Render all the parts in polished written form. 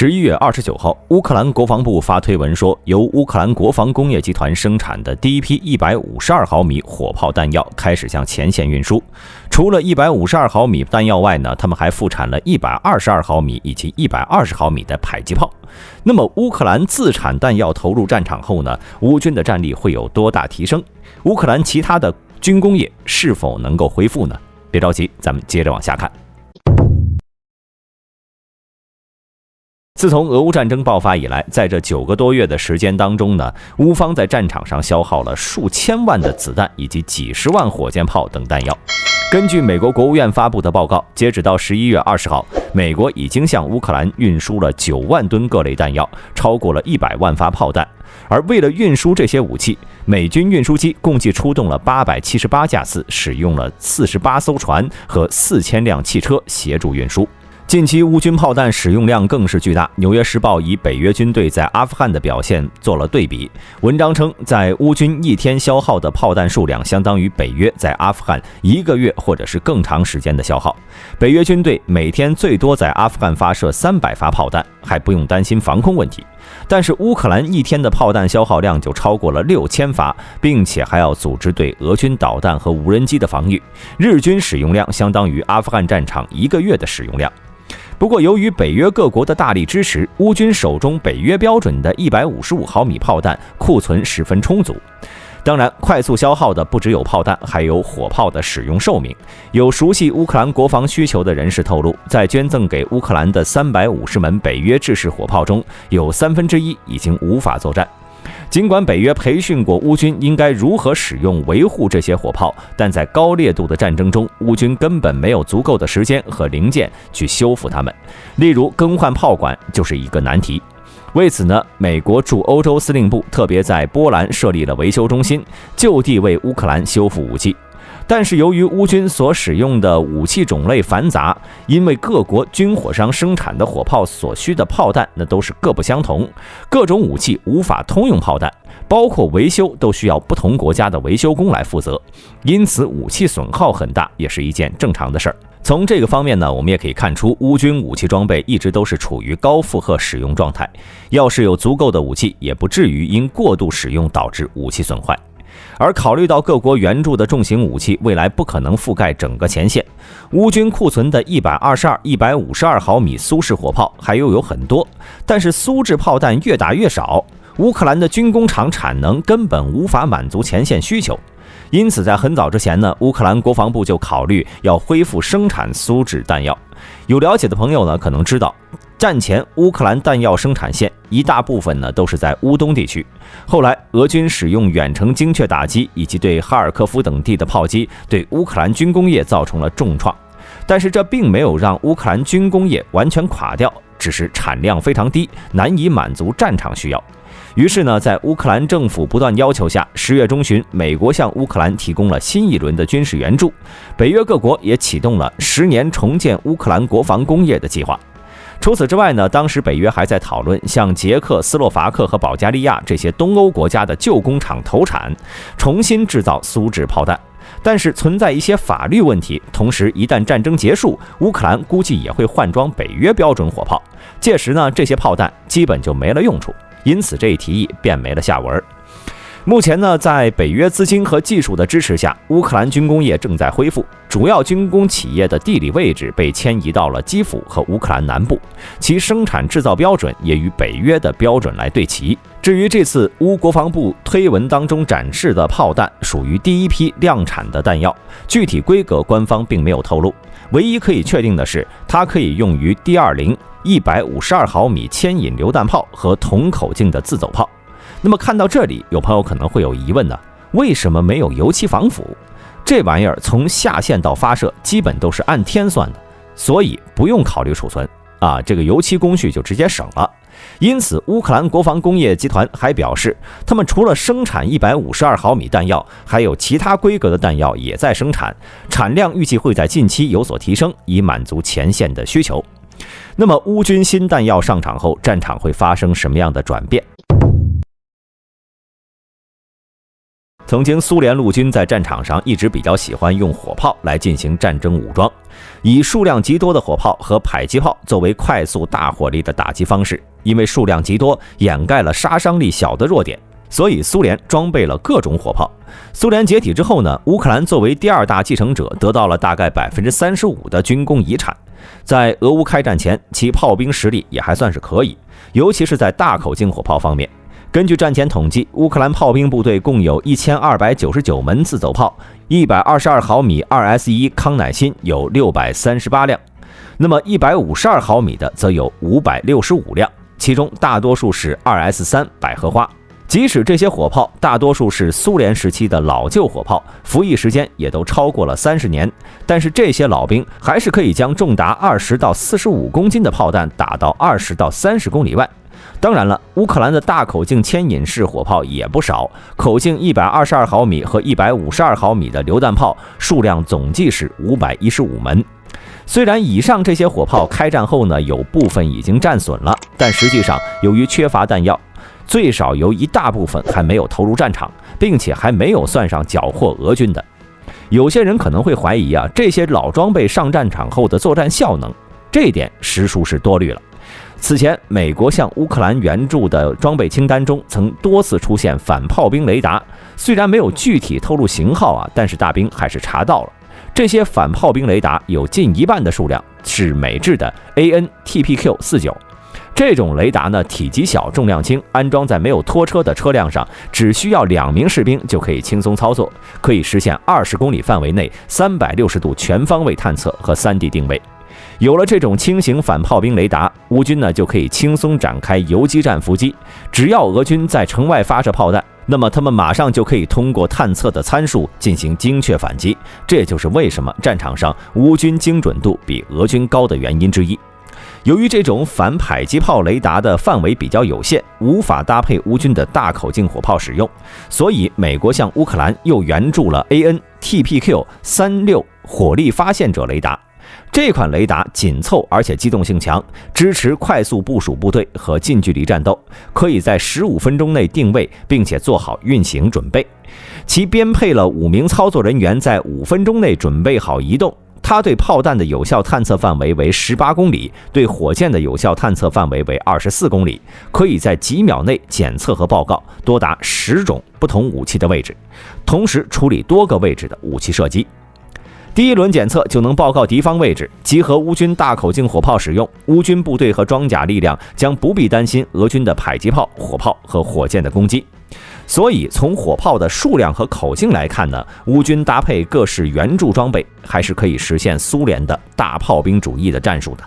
11月29号，乌克兰国防部发推文说，由乌克兰国防工业集团生产的第一批152毫米火炮弹药开始向前线运输。除了152毫米弹药外呢，他们还复产了122毫米以及120毫米的迫击炮。那么，乌克兰自产弹药投入战场后呢，乌军的战力会有多大提升？乌克兰其他的军工业是否能够恢复呢？别着急，咱们接着往下看。自从俄乌战争爆发以来，在这9个多月的时间当中呢，乌方在战场上消耗了数千万的子弹以及几十万火箭炮等弹药。根据美国国务院发布的报告，截止到11月20号，美国已经向乌克兰运输了9万吨各类弹药，超过了100万发炮弹。而为了运输这些武器，美军运输机共计出动了878架次，使用了48艘船和4000辆汽车协助运输。近期乌军炮弹使用量更是巨大，《纽约时报》以北约军队在阿富汗的表现做了对比。文章称，在乌军一天消耗的炮弹数量相当于北约在阿富汗1个月或者是更长时间的消耗。北约军队每天最多在阿富汗发射300发炮弹，还不用担心防空问题。但是乌克兰一天的炮弹消耗量就超过了6000发，并且还要组织对俄军导弹和无人机的防御。日军使用量相当于阿富汗战场1个月的使用量。不过，由于北约各国的大力支持，乌军手中北约标准的155毫米炮弹库存十分充足。当然，快速消耗的不只有炮弹，还有火炮的使用寿命。有熟悉乌克兰国防需求的人士透露，在捐赠给乌克兰的350门北约制式火炮中，有1/3已经无法作战。尽管北约培训过乌军应该如何使用维护这些火炮，但在高烈度的战争中，乌军根本没有足够的时间和零件去修复它们。例如更换炮管就是一个难题。为此呢，美国驻欧洲司令部特别在波兰设立了维修中心，就地为乌克兰修复武器。但是由于乌军所使用的武器种类繁杂，因为各国军火商生产的火炮所需的炮弹那都是各不相同，各种武器无法通用炮弹，包括维修都需要不同国家的维修工来负责，因此武器损耗很大也是一件正常的事儿。从这个方面呢，我们也可以看出乌军武器装备一直都是处于高负荷使用状态，要是有足够的武器，也不至于因过度使用导致武器损坏。而考虑到各国援助的重型武器未来不可能覆盖整个前线，乌军库存的122、152毫米苏式火炮还有很多，但是苏制炮弹越打越少，乌克兰的军工厂产能根本无法满足前线需求。因此在很早之前呢，乌克兰国防部就考虑要恢复生产苏制弹药。有了解的朋友呢，可能知道战前乌克兰弹药生产线一大部分呢都是在乌东地区，后来俄军使用远程精确打击以及对哈尔科夫等地的炮击，对乌克兰军工业造成了重创。但是这并没有让乌克兰军工业完全垮掉，只是产量非常低，难以满足战场需要。于是呢，在乌克兰政府不断要求下，10月中旬，美国向乌克兰提供了新一轮的军事援助，北约各国也启动了10年重建乌克兰国防工业的计划。除此之外呢，当时北约还在讨论向捷克、斯洛伐克和保加利亚这些东欧国家的旧工厂投产，重新制造苏制炮弹。但是存在一些法律问题，同时一旦战争结束，乌克兰估计也会换装北约标准火炮，届时呢，这些炮弹基本就没了用处，因此这一提议便没了下文。目前呢，在北约资金和技术的支持下，乌克兰军工业正在恢复，主要军工企业的地理位置被迁移到了基辅和乌克兰南部，其生产制造标准也与北约的标准来对齐。至于这次乌国防部推文当中展示的炮弹，属于第一批量产的弹药，具体规格官方并没有透露，唯一可以确定的是，它可以用于 D20 152毫米牵引榴弹炮和同口径的自走炮。那么看到这里，有朋友可能会有疑问呢，为什么没有油漆防腐？这玩意儿从下线到发射基本都是按天算的，所以不用考虑储存啊，这个油漆工序就直接省了。因此乌克兰国防工业集团还表示，他们除了生产152毫米弹药，还有其他规格的弹药也在生产，产量预计会在近期有所提升，以满足前线的需求。那么乌军新弹药上场后，战场会发生什么样的转变？曾经苏联陆军在战场上一直比较喜欢用火炮来进行战争武装，以数量极多的火炮和迫击炮作为快速大火力的打击方式，因为数量极多掩盖了杀伤力小的弱点，所以苏联装备了各种火炮。苏联解体之后呢，乌克兰作为第二大继承者，得到了大概 35% 的军工遗产。在俄乌开战前，其炮兵实力也还算是可以，尤其是在大口径火炮方面。根据战前统计，乌克兰炮兵部队共有1299门自走炮，122毫米 2S1 康乃馨有638辆，那么152毫米的则有565辆，其中大多数是 2S3 百合花。即使这些火炮大多数是苏联时期的老旧火炮，服役时间也都超过了30年，但是这些老兵还是可以将重达20到45公斤的炮弹打到20到30公里外。当然了，乌克兰的大口径牵引式火炮也不少，口径122毫米和152毫米的榴弹炮数量总计是515门。虽然以上这些火炮开战后呢，有部分已经战损了，但实际上由于缺乏弹药，最少有一大部分还没有投入战场，并且还没有算上缴获俄军的。有些人可能会怀疑这些老装备上战场后的作战效能，这一点实属是多虑了。此前，美国向乌克兰援助的装备清单中曾多次出现反炮兵雷达，虽然没有具体透露型号但是大兵还是查到了。这些反炮兵雷达有近一半的数量是美制的 AN-TPQ-49。这种雷达呢，体积小，重量轻，安装在没有拖车的车辆上，只需要2名士兵就可以轻松操作，可以实现20公里范围内360度全方位探测和3D 定位。有了这种轻型反炮兵雷达，乌军呢就可以轻松展开游击战伏击。只要俄军在城外发射炮弹，那么他们马上就可以通过探测的参数进行精确反击。这也就是为什么战场上乌军精准度比俄军高的原因之一。由于这种反迫击炮雷达的范围比较有限，无法搭配乌军的大口径火炮使用，所以美国向乌克兰又援助了 AN-TPQ-36 火力发现者雷达。这款雷达紧凑而且机动性强，支持快速部署部队和近距离战斗，可以在15分钟内定位，并且做好运行准备。其编配了5名操作人员，在5分钟内准备好移动。它对炮弹的有效探测范围为18公里，对火箭的有效探测范围为24公里，可以在几秒内检测和报告多达10种不同武器的位置，同时处理多个位置的武器射击。第一轮检测就能报告敌方位置，集合乌军大口径火炮使用，乌军部队和装甲力量将不必担心俄军的迫击炮、火炮和火箭的攻击。所以从火炮的数量和口径来看呢，乌军搭配各式援助装备，还是可以实现苏联的大炮兵主义的战术的。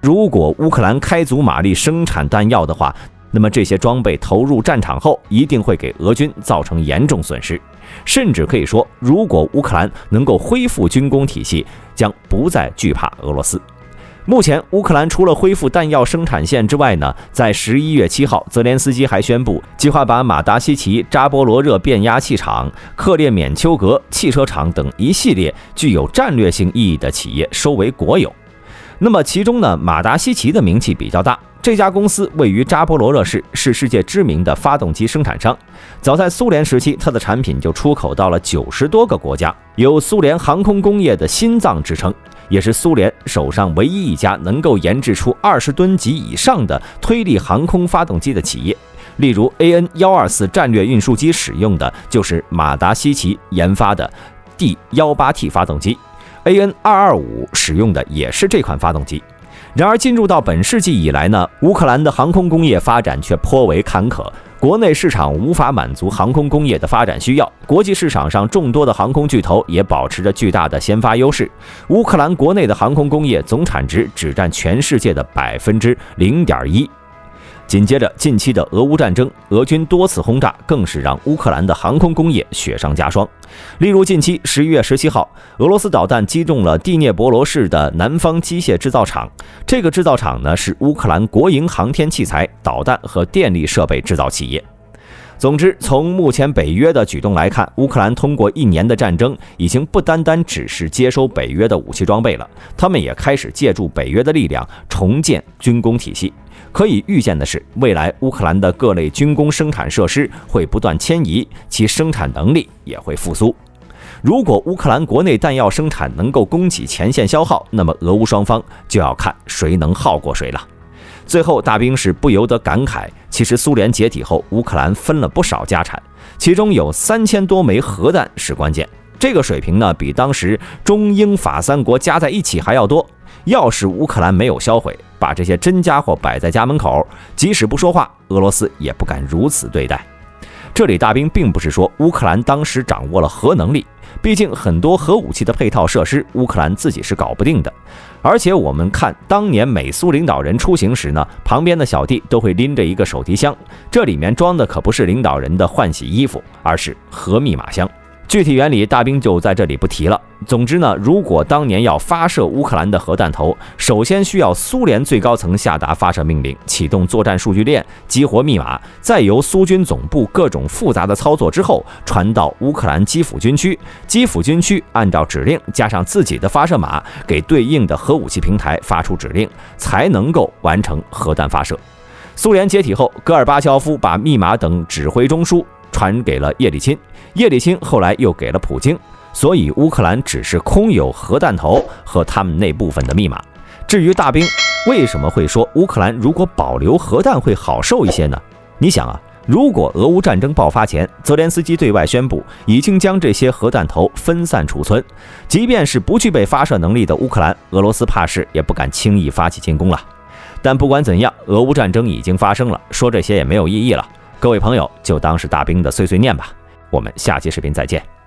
如果乌克兰开足马力生产弹药的话，那么这些装备投入战场后，一定会给俄军造成严重损失。甚至可以说，如果乌克兰能够恢复军工体系，将不再惧怕俄罗斯。目前，乌克兰除了恢复弹药生产线之外呢，在11月7号，泽连斯基还宣布，计划把马达西奇、扎波罗热变压器厂、克列缅丘格汽车厂等一系列具有战略性意义的企业收为国有。那么其中呢，马达西奇的名气比较大。这家公司位于扎波罗热市，是世界知名的发动机生产商。早在苏联时期，它的产品就出口到了90多个国家，有苏联航空工业的心脏之称，也是苏联手上唯一一家能够研制出20吨级以上的推力航空发动机的企业。例如 AN-124 战略运输机使用的就是马达西奇研发的 D18T 发动机， AN-225 使用的也是这款发动机。然而进入到本世纪以来呢，乌克兰的航空工业发展却颇为坎坷，国内市场无法满足航空工业的发展需要，国际市场上众多的航空巨头也保持着巨大的先发优势。乌克兰国内的航空工业总产值只占全世界的 0.1%。紧接着近期的俄乌战争，俄军多次轰炸更是让乌克兰的航空工业雪上加霜。例如近期11月17号，俄罗斯导弹击中了第聂伯罗市的南方机械制造厂。这个制造厂呢，是乌克兰国营航天器材、导弹和电力设备制造企业。总之，从目前北约的举动来看，乌克兰通过1年的战争，已经不单单只是接收北约的武器装备了，他们也开始借助北约的力量重建军工体系。可以预见的是，未来乌克兰的各类军工生产设施会不断迁移，其生产能力也会复苏。如果乌克兰国内弹药生产能够供给前线消耗，那么俄乌双方就要看谁能耗过谁了。最后，大兵是不由得感慨，其实苏联解体后，乌克兰分了不少家产，其中有3000多枚核弹是关键。这个水平呢，比当时中英法3国加在一起还要多。要是乌克兰没有销毁，把这些真家伙摆在家门口，即使不说话，俄罗斯也不敢如此对待。这里大兵并不是说乌克兰当时掌握了核能力，毕竟很多核武器的配套设施乌克兰自己是搞不定的。而且我们看当年美苏领导人出行时呢，旁边的小弟都会拎着一个手提箱，这里面装的可不是领导人的换洗衣服，而是核密码箱。具体原理大兵就在这里不提了。总之呢，如果当年要发射乌克兰的核弹头，首先需要苏联最高层下达发射命令，启动作战数据链，激活密码，再由苏军总部各种复杂的操作之后传到乌克兰基辅军区，基辅军区按照指令加上自己的发射码，给对应的核武器平台发出指令，才能够完成核弹发射。苏联解体后，戈尔巴乔夫把密码等指挥中枢传给了叶利钦，叶利钦后来又给了普京，所以乌克兰只是空有核弹头和他们那部分的密码。至于大兵为什么会说乌克兰如果保留核弹会好受一些呢？你想啊，如果俄乌战争爆发前，泽连斯基对外宣布已经将这些核弹头分散储存，即便是不具备发射能力的乌克兰，俄罗斯怕是也不敢轻易发起进攻了。但不管怎样，俄乌战争已经发生了，说这些也没有意义了。各位朋友，就当是大兵的碎碎念吧。我们下期视频再见。